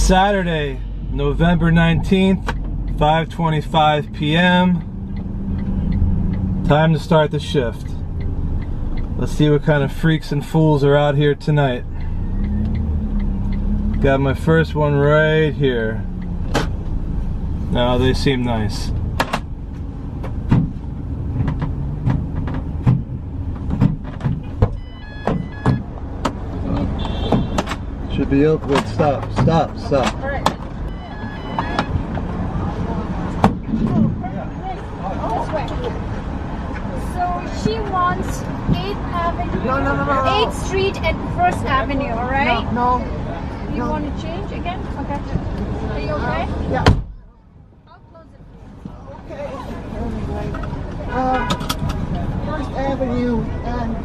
Saturday, November 19th, 5:25 p.m. Time to start the shift. Let's see what kind of freaks and fools are out here tonight. Got my first one right here. Now they seem nice. Should be open. Wait, stop. All right. So she wants 8th Avenue, No. 8th Street and 1st Avenue, all right? No. You want to change again? Okay. Are you okay? Yeah. I'll close it. Okay. Anyway, 1st Avenue and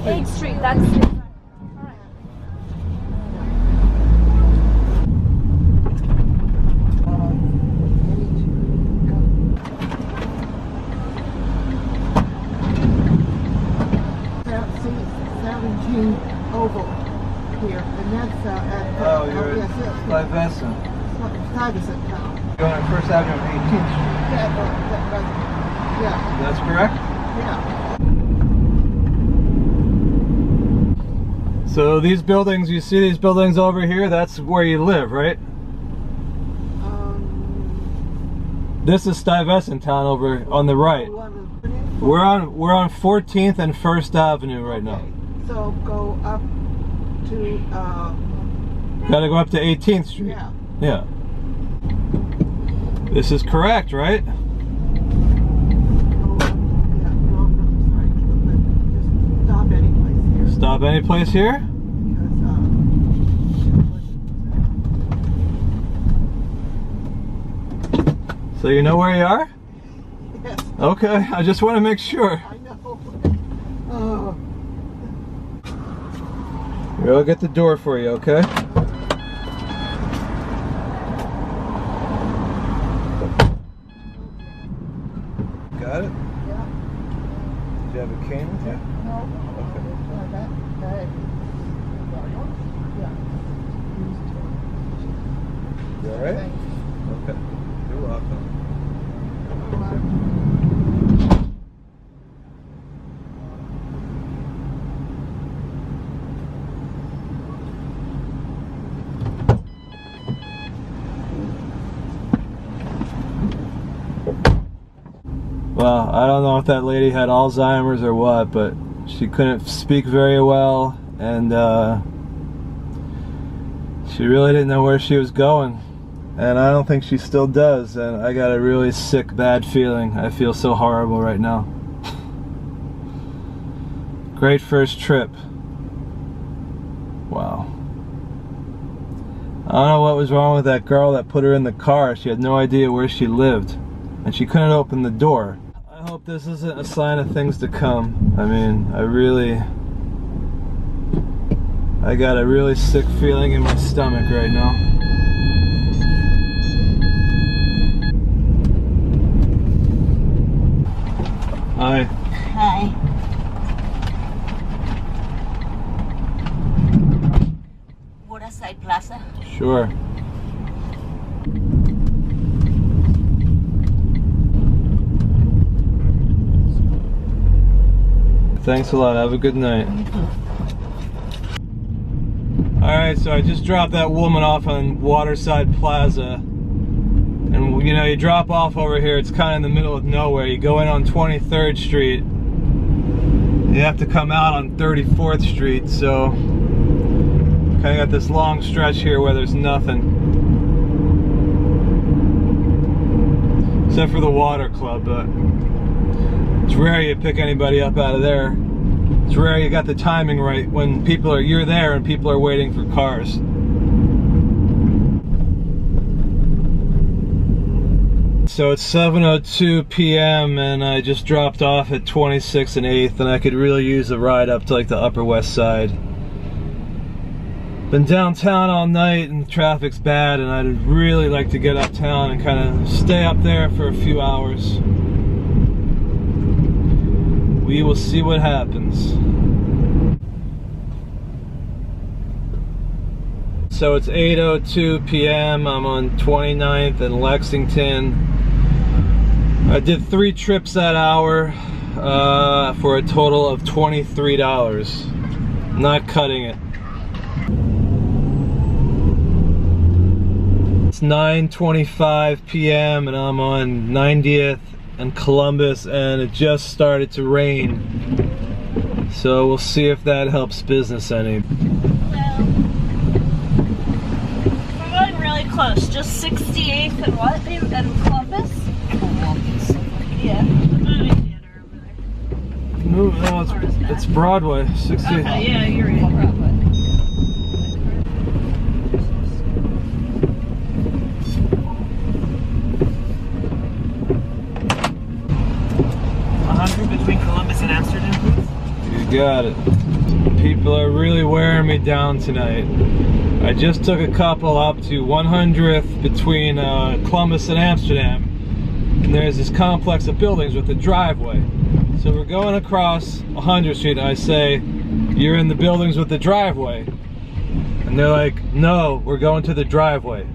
8th Street, that's it. All right. C17 Oval here, and that's at Oh, you're Stuyvesant. Stuyvesant town. Going on 1st Avenue and 18th Street. Yeah. That's correct? Yeah. So these buildings, you see these buildings over here, that's where you live, right? This is Stuyvesant town over on the right. We're on 14th and 1st Avenue right now. So go up to Gotta go up to 18th Street. yeah. This is correct, right? Stop any place here. Stop any place here? So you know where you are? Yes, Okay, I just want to make sure. I know. Here, I'll get the door for you, okay? Got it? Yeah. Do you have a cane with you? No. Okay. You alright? Okay. You're welcome. Well, I don't know if that lady had Alzheimer's or what, but she couldn't speak very well, and she really didn't know where she was going. And I don't think she still does, and I got a really sick, bad feeling. I feel so horrible right now. Great first trip. Wow. I don't know what was wrong with that girl that put her in the car. She had no idea where she lived, and she couldn't open the door. I hope this isn't a sign of things to come. I mean, I got a really sick feeling in my stomach right now. Hi. Hi. Waterside Plaza. Sure. Thanks a lot. Have a good night. Alright, so I just dropped that woman off on Waterside Plaza. And you know, you drop off over here, it's kind of in the middle of nowhere. You go in on 23rd Street. You have to come out on 34th Street, so kind of got this long stretch here where there's nothing. Except for the water club, but it's rare you pick anybody up out of there. It's rare you got the timing right when you're there and people are waiting for cars. So it's 7:02 p.m. and I just dropped off at 26th and 8th, and I could really use a ride up to like the Upper West Side. Been downtown all night and the traffic's bad, and I'd really like to get uptown and kind of stay up there for a few hours. We will see what happens. so it's 8:02 p.m. I'm on 29th and Lexington. I did 3 trips that hour for a total of $23. Not cutting it. It's 9:25 p.m. and I'm on 90th and Columbus, and it just started to rain. So we'll see if that helps business any. Well, we're going really close. Just 68th and what? And Columbus? Yeah. The movie theater over there. No, it's Broadway. 68th. Okay, yeah, you're right. Broadway. 100 between Columbus and Amsterdam, please. You got it. People are really wearing me down tonight. I just took a couple up to 100th between Columbus and Amsterdam. And there's this complex of buildings with a driveway. So we're going across 100th Street and I say, "You're in the buildings with the driveway." And they're like, "No, we're going to the driveway."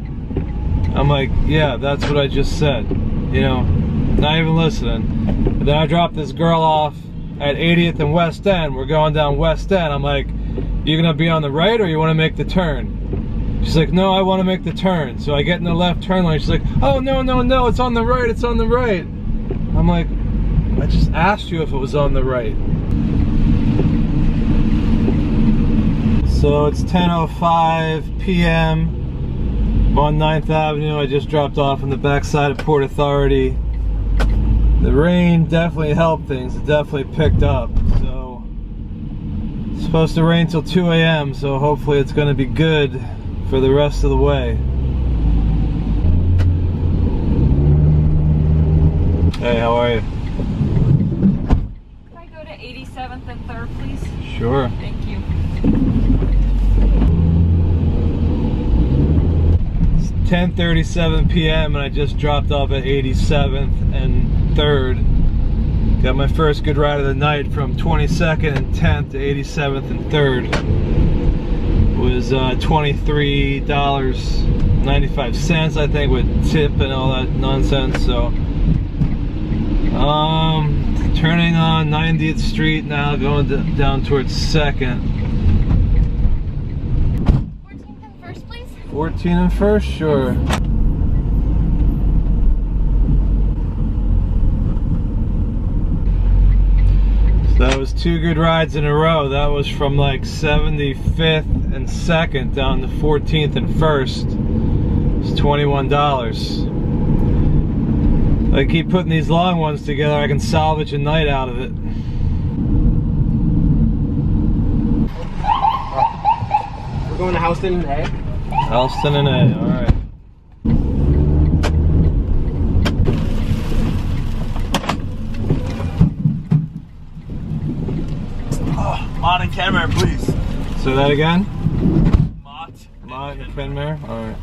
I'm like, "Yeah, that's what I just said." You know, not even listening. But then I dropped this girl off at 80th and West End. We're going down West End. I'm like, "You gonna be on the right or you wanna make the turn?" She's like, "No, I wanna make the turn." So I get in the left turn lane. She's like, "Oh, no, no, no, it's on the right, it's on the right." I'm like, "I just asked you if it was on the right." So it's 10:05 p.m. I'm on 9th Avenue. I just dropped off on the backside of Port Authority. The rain definitely helped things. It definitely picked up. So it's supposed to rain till 2 a.m. So hopefully it's going to be good for the rest of the way. Hey, how are you? Can I go to 87th and 3rd, please? Sure. Thank you. It's 10:37 p.m. and I just dropped off at 87th and 3rd. Got my first good ride of the night from 22nd and 10th to 87th and 3rd. It was $23.95, I think, with tip and all that nonsense. So turning on 90th Street now, going down towards 2nd. 14th and 1st, please? 14 and 1st, sure. So that was 2 good rides in a row. That was from like 75th and 2nd down to 14th and 1st. It's $21. I keep putting these long ones together, I can salvage a night out of it. We're going to Houston and A. Alston and A, alright. Mott and Kenmare, please. Say that again? Mott and Kenmare? Alright.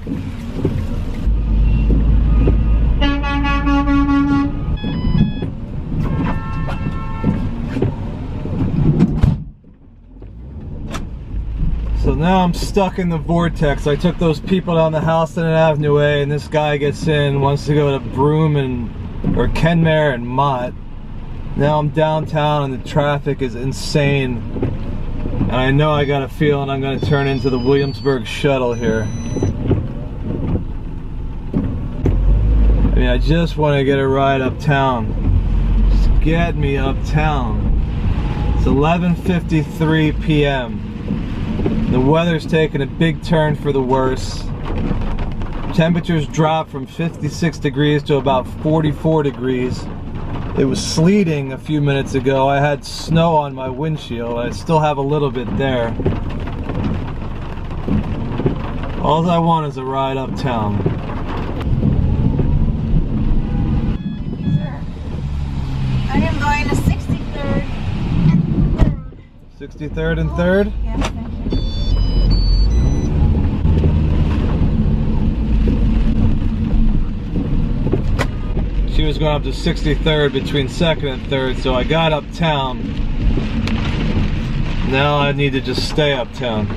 So now I'm stuck in the vortex. I took those people down the Houston and Avenue A, and this guy gets in, wants to go to Broome or Kenmare and Mott. Now I'm downtown and the traffic is insane. And I know I got a feeling I'm going to turn into the Williamsburg shuttle here. I mean, I just want to get a ride uptown. Just get me uptown. It's 11:53 p.m. The weather's taking a big turn for the worse. Temperatures dropped from 56 degrees to about 44 degrees. It was sleeting a few minutes ago. I had snow on my windshield. I still have a little bit there. All I want is a ride uptown. Sir, I am going to 63rd and 3rd. 63rd and 3rd? Yes, thank you. She was going up to 63rd between 2nd and 3rd, so I got uptown. Now I need to just stay uptown.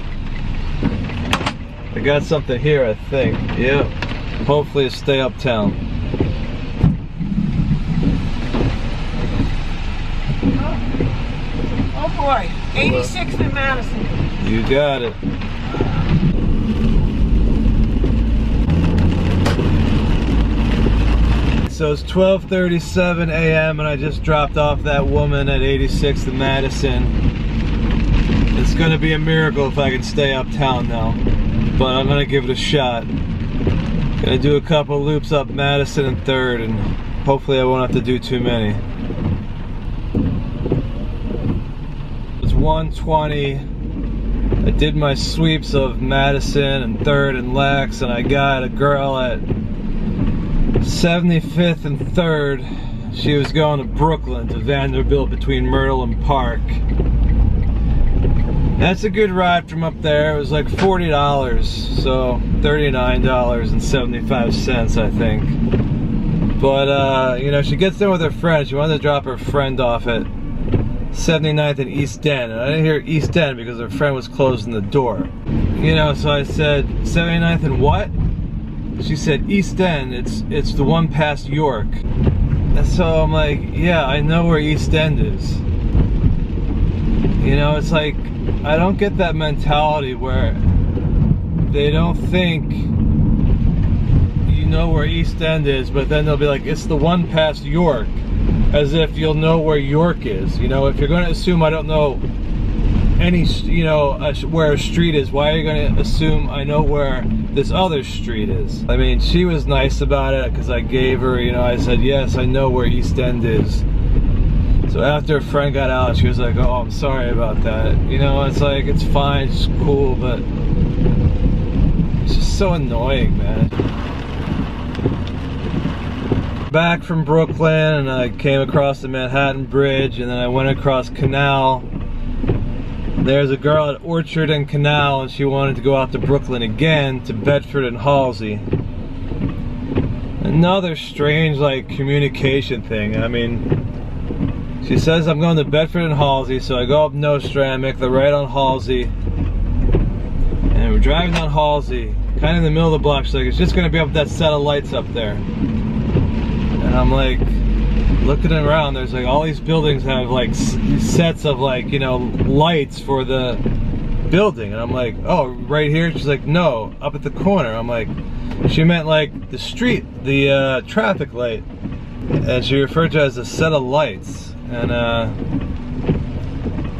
I got something here, I think. Yeah. Hopefully it'll stay uptown. Oh boy, 86th and Madison. You got it. So it's 12:37 a.m. and I just dropped off that woman at 86th and Madison. It's gonna be a miracle if I can stay uptown now, but I'm gonna give it a shot. Gonna do a couple loops up Madison and 3rd, and hopefully I won't have to do too many. It's 1:20. I did my sweeps of Madison and 3rd and Lex, and I got a girl at 75th and 3rd. She was going to Brooklyn to Vanderbilt between Myrtle and Park. That's a good ride from up there. It was like $40, so $39.75 I think. But you know, she gets there with her friend. She wanted to drop her friend off at 79th and East End, and I didn't hear East End because her friend was closing the door. You know, so I said 79th and what? She said East End. It's the one past York. And so I'm like, yeah, I know where East End is. You know, it's like, I don't get that mentality where they don't think you know where East End is, but then they'll be like, it's the one past York, as if you'll know where York is. You know, if you're going to assume I don't know any, you know, where a street is, why are you going to assume I know where this other street is? I mean, she was nice about it because I gave her, you know, I said, yes, I know where East End is. So after a friend got out, she was like, oh, I'm sorry about that. You know, it's like, it's fine, it's cool, but it's just so annoying, man. Back from Brooklyn, and I came across the Manhattan Bridge, and then I went across Canal. There's a girl at Orchard and Canal, and she wanted to go out to Brooklyn again, to Bedford and Halsey. Another strange, like, communication thing. I mean, she says I'm going to Bedford and Halsey, so I go up Nostrand, make the right on Halsey, and we're driving down Halsey, kind of in the middle of the block. She's like, it's just going to be up that set of lights up there. And I'm like, looking around, there's like all these buildings have like these sets of, like, you know, lights for the building. And I'm like, oh, right here? She's like, no, up at the corner. I'm like, she meant like the street, the traffic light. And she referred to it as a set of lights. And I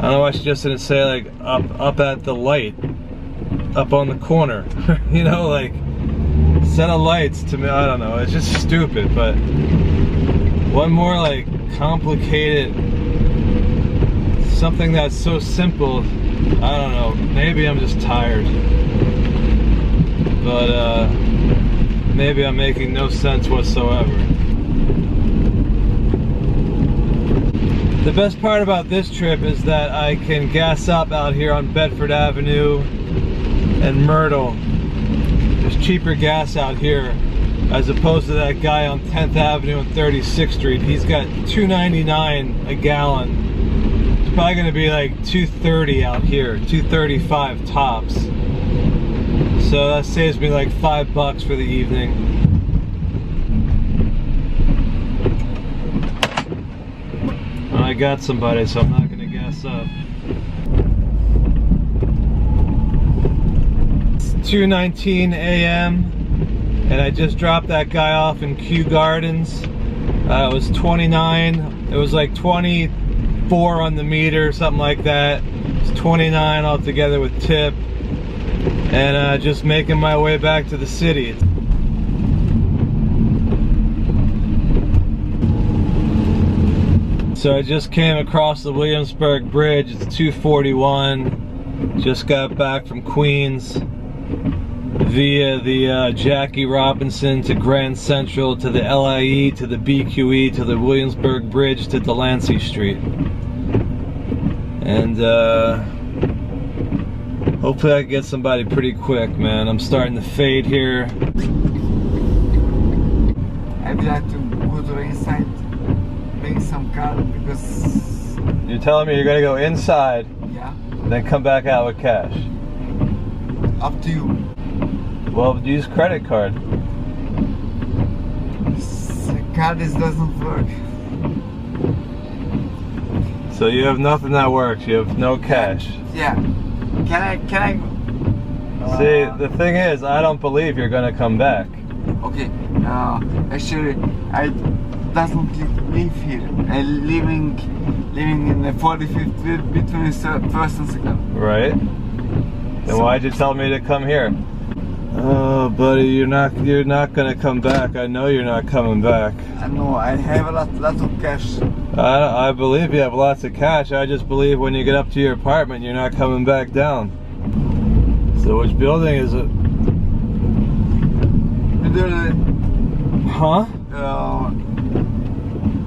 don't know why she just didn't say like up at the light, up on the corner. You know, like, set of lights to me, I don't know, it's just stupid. But one more like complicated, something that's so simple, I don't know, maybe I'm just tired. But maybe I'm making no sense whatsoever. The best part about this trip is that I can gas up out here on Bedford Avenue and Myrtle. There's cheaper gas out here as opposed to that guy on 10th Avenue and 36th Street. He's got $2.99 a gallon. It's probably going to be like $2.30 out here, $2.35 tops. So that saves me like $5 for the evening. I got somebody, so I'm not going to gas up. It's 2:19 a.m. and I just dropped that guy off in Kew Gardens. It was 29. It was like 24 on the meter, something like that. It's 29 altogether with tip. And just making my way back to the city. So I just came across the Williamsburg Bridge. It's 2:41. Just got back from Queens via the Jackie Robinson to Grand Central to the LIE to the BQE to the Williamsburg Bridge to Delancey Street. And hopefully I can get somebody pretty quick, man. I'm starting to fade here. I'd like to go to the inside, bring some car because... You're telling me you're gonna go inside, yeah, then come back out with cash? up to you. Well, use credit card. Card doesn't work. So you have nothing that works. You have no cash. Yeah. Can I? See, the thing is, I don't believe you're gonna come back. Okay. Actually, I doesn't live here. I living in the 45th street between first and second. Right? Then why'd you tell me to come here? Oh, buddy, you're not gonna come back. I know you're not coming back. I know. I have a lot of cash. I believe you have lots of cash. I just believe when you get up to your apartment, you're not coming back down. So which building is it? Huh?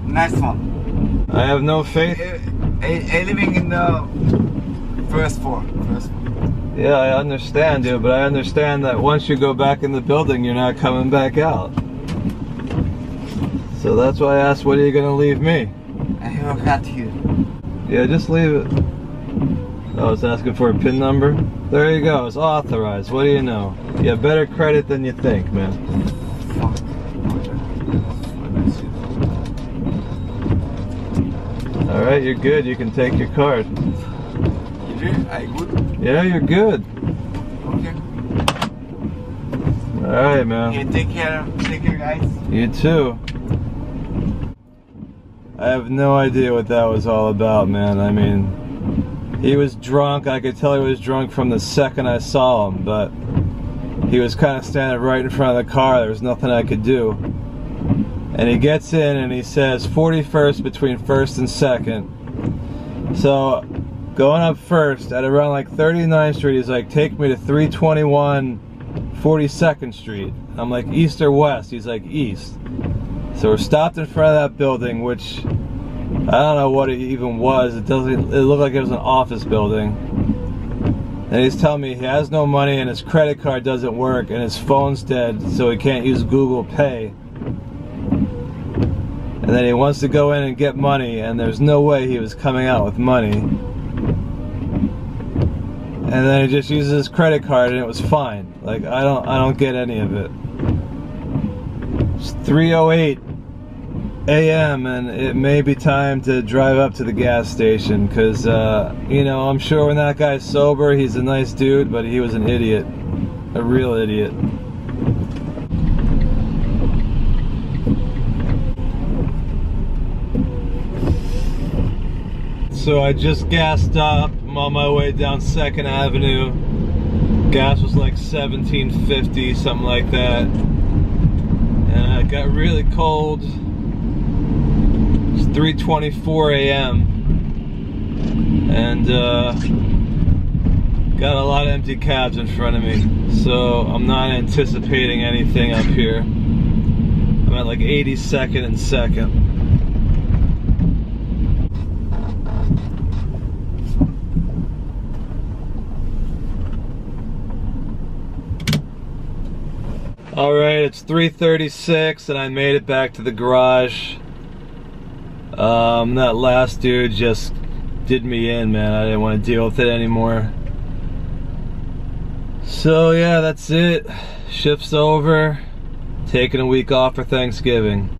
Nice one. I have no faith. I living in the first floor. Yeah, I understand, dude, but I understand that once you go back in the building, you're not coming back out. So that's why I asked, what are you gonna leave me? I have a cat here. Yeah, just leave it. Oh, it's asking for a PIN number? There you go, it's authorized. What do you know? You have better credit than you think, man. Alright, you're good. You can take your card. I good? Yeah, you're good. Okay. Alright, man. Okay, take care, guys. You too. I have no idea what that was all about, man. I mean, he was drunk. I could tell he was drunk from the second I saw him, but he was kind of standing right in front of the car. There was nothing I could do. And he gets in and he says 41st between 1st and 2nd. So going up first at around like 39th Street, he's like, take me to 321 42nd Street. I'm like, east or west? He's like, east. So we're stopped in front of that building, which I don't know what it even was. It looked like it was an office building. And he's telling me he has no money and his credit card doesn't work and his phone's dead, so he can't use Google Pay. And then he wants to go in and get money, and there's no way he was coming out with money. And then he just uses his credit card and it was fine. Like, I don't get any of it. It's 3:08 a.m. and it may be time to drive up to the gas station, because you know, I'm sure when that guy's sober, he's a nice dude, but he was an idiot. A real idiot. So I just gassed up. I'm on my way down 2nd Avenue. Gas was like $17.50, something like that. And it got really cold. It's 3:24 a.m. And got a lot of empty cabs in front of me. So I'm not anticipating anything up here. I'm at like 82nd and 2nd. Alright, it's 3:36 and I made it back to the garage. That last dude just did me in, man. I didn't want to deal with it anymore. So yeah, that's it. Shift's over. Taking a week off for Thanksgiving.